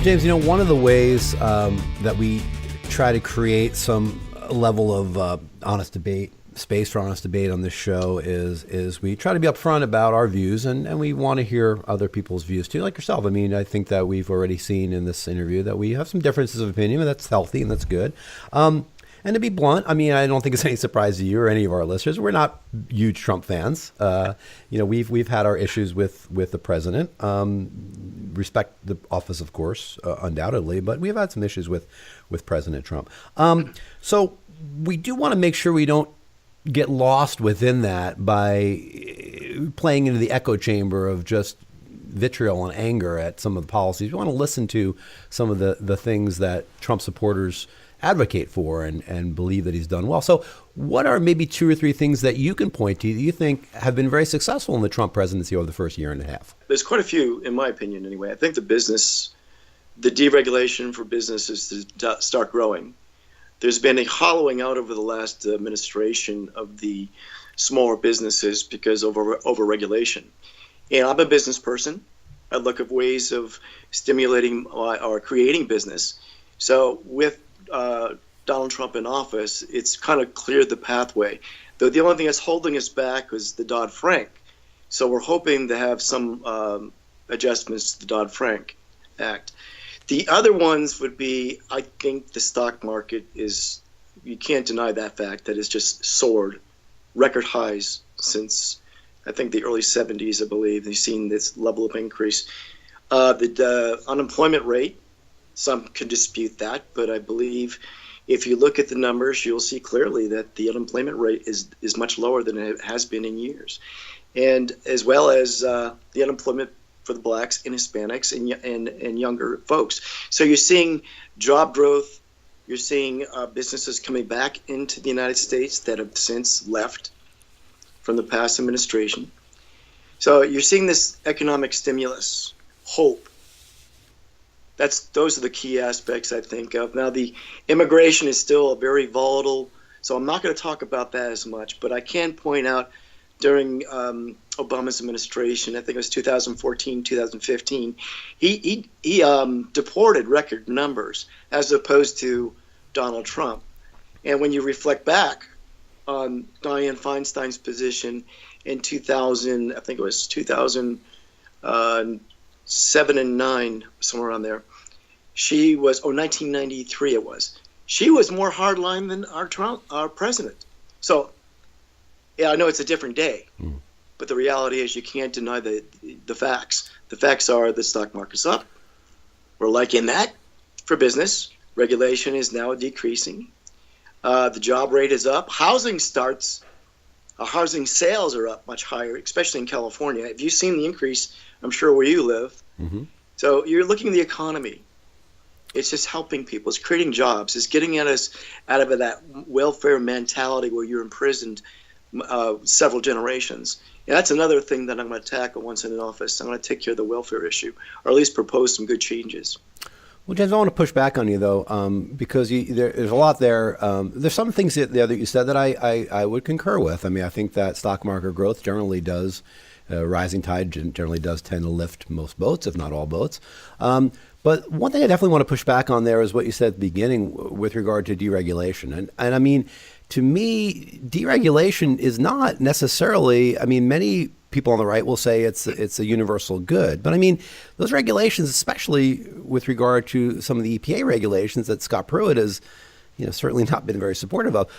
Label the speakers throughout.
Speaker 1: Well, James, one of the ways that we try to create some level of honest debate, space for honest debate on this show is we try to be upfront about our views, and we want to hear other people's views too, like yourself. I mean, I think that we've already seen in this interview that we have some differences of opinion, and that's healthy and that's good. And to be blunt, I mean, I don't think it's any surprise to you or any of our listeners. We're not huge Trump fans. We've had our issues with the president. Respect the office, of course, undoubtedly, but we've had some issues with President Trump. So we do want to make sure we don't get lost within that by playing into the echo chamber of just vitriol and anger at some of the policies. We want to listen to some of the things that Trump supporters advocate for and believe that he's done well. So what are maybe two or three things that you can point to that you think have been very successful in the Trump presidency over the first year and a half?
Speaker 2: There's quite a few, in my opinion anyway. I think the deregulation for businesses to start growing. There's been a hollowing out over the last administration of the smaller businesses because of over-regulation. And I'm a business person. I look at ways of stimulating or creating business. So with Donald Trump in office, it's kind of cleared the pathway. Though the only thing that's holding us back was the Dodd-Frank. So we're hoping to have some adjustments to the Dodd-Frank Act. The other ones would be, I think the stock market you can't deny that fact, that it's just soared record highs since, I think, the early 70s, I believe. They've seen this level of increase. The unemployment rate, some could dispute that, but I believe if you look at the numbers, you'll see clearly that the unemployment rate is much lower than it has been in years. And as well as the unemployment for the blacks and Hispanics and younger folks. So you're seeing job growth, you're seeing businesses coming back into the United States that have since left from the past administration. So you're seeing this economic stimulus, hope. Those are the key aspects I think of. Now, the immigration is still very volatile, so I'm not going to talk about that as much, but I can point out during Obama's administration, I think it was 2014, 2015, he deported record numbers as opposed to Donald Trump. And when you reflect back on Dianne Feinstein's position in 2000, I think it was 2007 and 9, somewhere around there, she was, 1993 it was. She was more hardline than our president. So, yeah, I know it's a different day, but the reality is you can't deny the facts. The facts are the stock market's up. We're liking that for business. Regulation is now decreasing. The job rate is up. Housing sales are up much higher, especially in California. Have you seen the increase, I'm sure, where you live? Mm-hmm. So you're looking at the economy. It's just helping people. It's creating jobs. It's getting us out of that welfare mentality where you're imprisoned several generations. And that's another thing that I'm going to tackle once in office. I'm going to take care of the welfare issue, or at least propose some good changes.
Speaker 1: Well, James, I want to push back on you, though, because there's a lot there. There's some things that you said that I would concur with. I mean, I think that stock market growth generally does, rising tide generally does tend to lift most boats, if not all boats. But one thing I definitely want to push back on there is what you said at the beginning with regard to deregulation. And I mean, to me, deregulation is not necessarily, I mean, many people on the right will say it's a universal good. But I mean, those regulations, especially with regard to some of the EPA regulations that Scott Pruitt has, certainly not been very supportive of,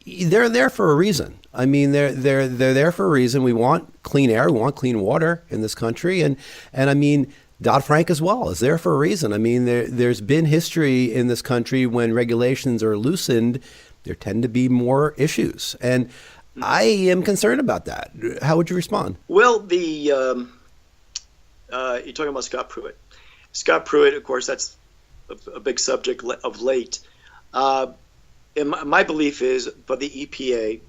Speaker 1: they're there for a reason. I mean, they're there for a reason. We want clean air, we want clean water in this country, and I mean, Dodd-Frank as well is there for a reason. I mean, there's been history in this country when regulations are loosened, there tend to be more issues. And I am concerned about that. How would you respond?
Speaker 2: Well, you're talking about Scott Pruitt. Scott Pruitt, of course, that's a big subject of late. And my belief is, but the EPA,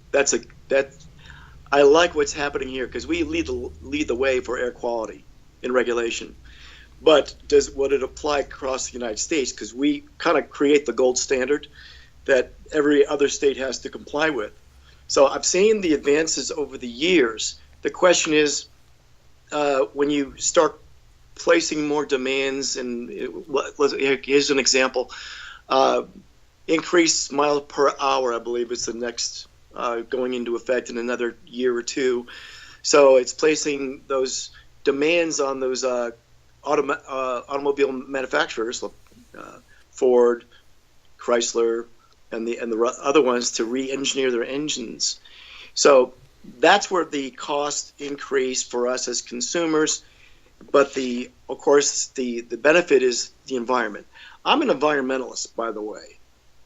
Speaker 2: I like what's happening here because we lead the way for air quality in regulation. But would it apply across the United States? Because we kind of create the gold standard that every other state has to comply with. So I've seen the advances over the years. The question is, when you start placing more demands. And here's an example. Increased mile per hour, I believe, is the next going into effect in another year or two. So it's placing those demands on those automobile manufacturers, Ford, Chrysler, and the other ones, to re-engineer their engines. So that's where the cost increase for us as consumers. But of course, the benefit is the environment. I'm an environmentalist, by the way,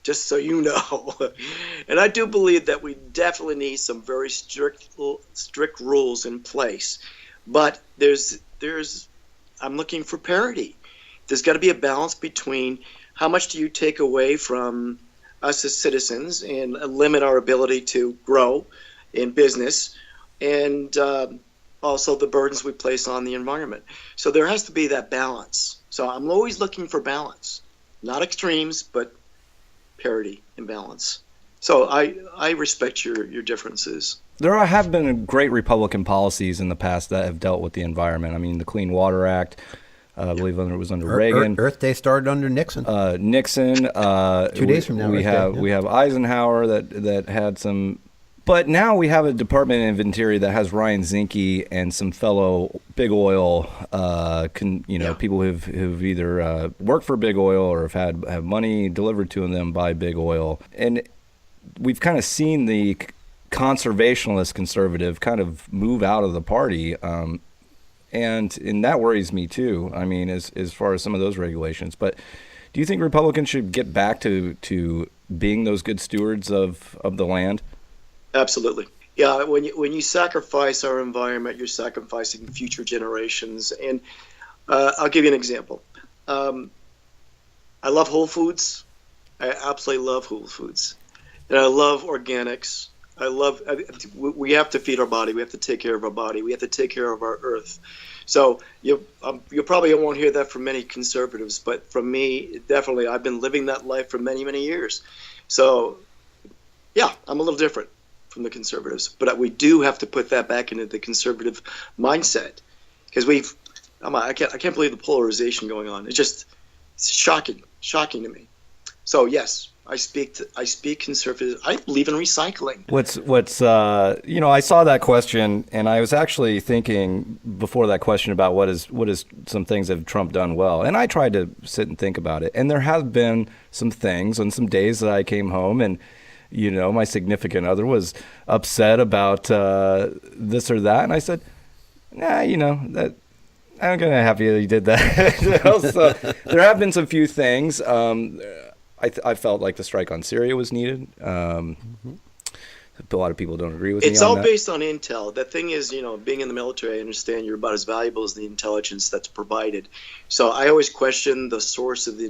Speaker 2: just so you know. And I do believe that we definitely need some very strict rules in place. But I'm looking for parity. There's got to be a balance between how much do you take away from us as citizens and limit our ability to grow in business, and also the burdens we place on the environment. So there has to be that balance. So I'm always looking for balance, not extremes, but parity and balance. So I respect your differences.
Speaker 3: There have been great Republican policies in the past that have dealt with the environment. I mean, the Clean Water Act, I believe it was under Reagan.
Speaker 1: Earth Day started under Nixon.
Speaker 3: 2
Speaker 1: days from now.
Speaker 3: We have Eisenhower that had some. But now we have a Department of Interior that has Ryan Zinke and some fellow big oil, people who've either worked for big oil or have money delivered to them by big oil. And we've kind of seen the conservationist conservative kind of move out of the party. And that worries me too. I mean, as far as some of those regulations. But do you think Republicans should get back to being those good stewards of the land?
Speaker 2: Absolutely. Yeah, when you sacrifice our environment, you're sacrificing future generations. And I'll give you an example. I love Whole Foods. I absolutely love Whole Foods. And I love organics. We have to feed our body. We have to take care of our body. We have to take care of our earth. So you probably won't hear that from many conservatives, but from me, definitely, I've been living that life for many, many years. So, yeah, I'm a little different from the conservatives, but we do have to put that back into the conservative mindset, because I can't believe the polarization going on. It's shocking to me. So yes, I speak conservative. I believe in recycling.
Speaker 3: I saw that question, and I was actually thinking before that question about what is some things that Trump done well, and I tried to sit and think about it, and there have been some things on some days that I came home and my significant other was upset about this or that, and I said, nah, that I'm gonna happy that he did that. So there have been some few things. I felt like the strike on Syria was needed. A lot of people don't agree with me on that.
Speaker 2: It's all based on intel. The thing is, being in the military, I understand you're about as valuable as the intelligence that's provided. So I always question the source of the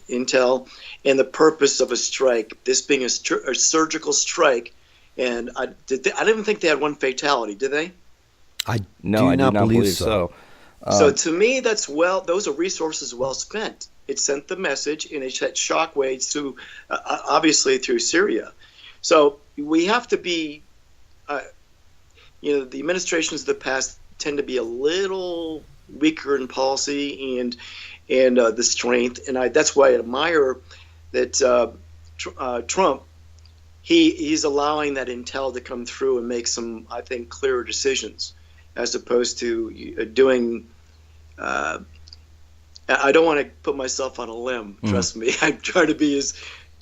Speaker 2: intel and the purpose of a strike. This being a surgical strike, and I didn't think they had one fatality, did they?
Speaker 1: I do not believe so.
Speaker 2: So to me, those are resources well spent. It sent the message, and it had shockwaves through, obviously through Syria. So we have to be, the administrations of the past tend to be a little weaker in policy and the strength, and that's why I admire that Trump. He's allowing that intel to come through and make some, I think, clearer decisions, as opposed to doing. I don't want to put myself on a limb. Trust me, I'm trying to be as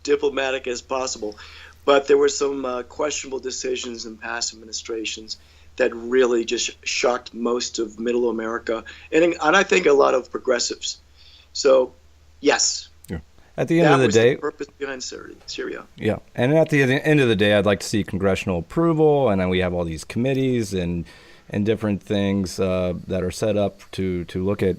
Speaker 2: diplomatic as possible. But there were some questionable decisions in past administrations that really just shocked most of Middle America, and I think a lot of progressives. So, yes.
Speaker 3: Yeah. At the end of the day,
Speaker 2: the purpose behind Syria.
Speaker 3: Yeah, and at the end of the day, I'd like to see congressional approval, and then we have all these committees and different things that are set up to look at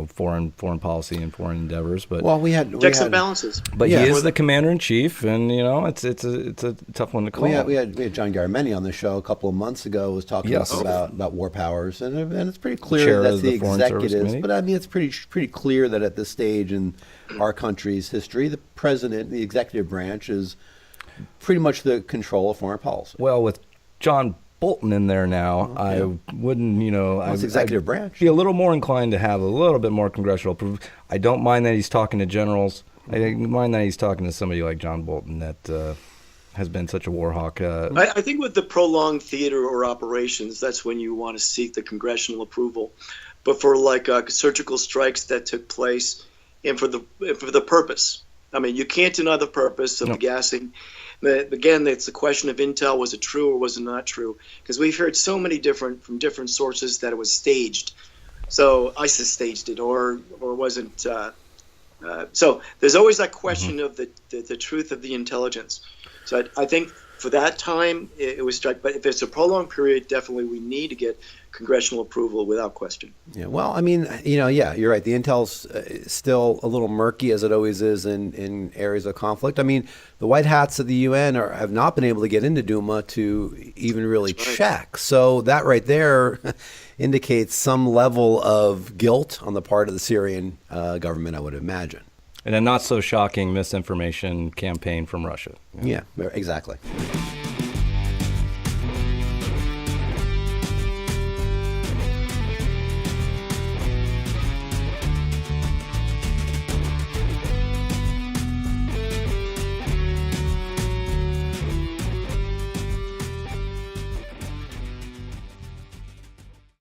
Speaker 3: foreign policy and foreign endeavors. But
Speaker 2: we checks and balances.
Speaker 3: But he is the commander in chief, and it's a tough one to call.
Speaker 1: We had John Garamendi on the show a couple of months ago. Was talking about war powers, and it's pretty clear that's the executives. But I mean, it's pretty clear that at this stage in our country's history, the president, the executive branch, is pretty much the control of foreign policy.
Speaker 3: Well, with John Bolton in there now, I wouldn't,
Speaker 1: it's executive branch.
Speaker 3: Be a little more inclined to have a little bit more congressional approval. I don't mind that he's talking to generals. I don't mind that he's talking to somebody like John Bolton that has been such a war hawk.
Speaker 2: I think with the prolonged theater or operations, that's when you want to seek the congressional approval. But for like surgical strikes that took place, and for the purpose, I mean, you can't deny the purpose of the gassing. Again, it's the question of intel: was it true or was it not true? Because we've heard so many from different sources that it was staged. So ISIS staged it, or wasn't. So there's always that question of the truth of the intelligence. So I think for that time it was struck. But if it's a prolonged period, definitely we need to get congressional approval without question.
Speaker 1: Yeah, well, I mean, you're right. The intel's still a little murky, as it always is in areas of conflict. I mean, the white hats of the UN have not been able to get into Duma to even really check. So that right there indicates some level of guilt on the part of the Syrian government, I would imagine.
Speaker 3: And a not so shocking misinformation campaign from Russia.
Speaker 1: Yeah, exactly.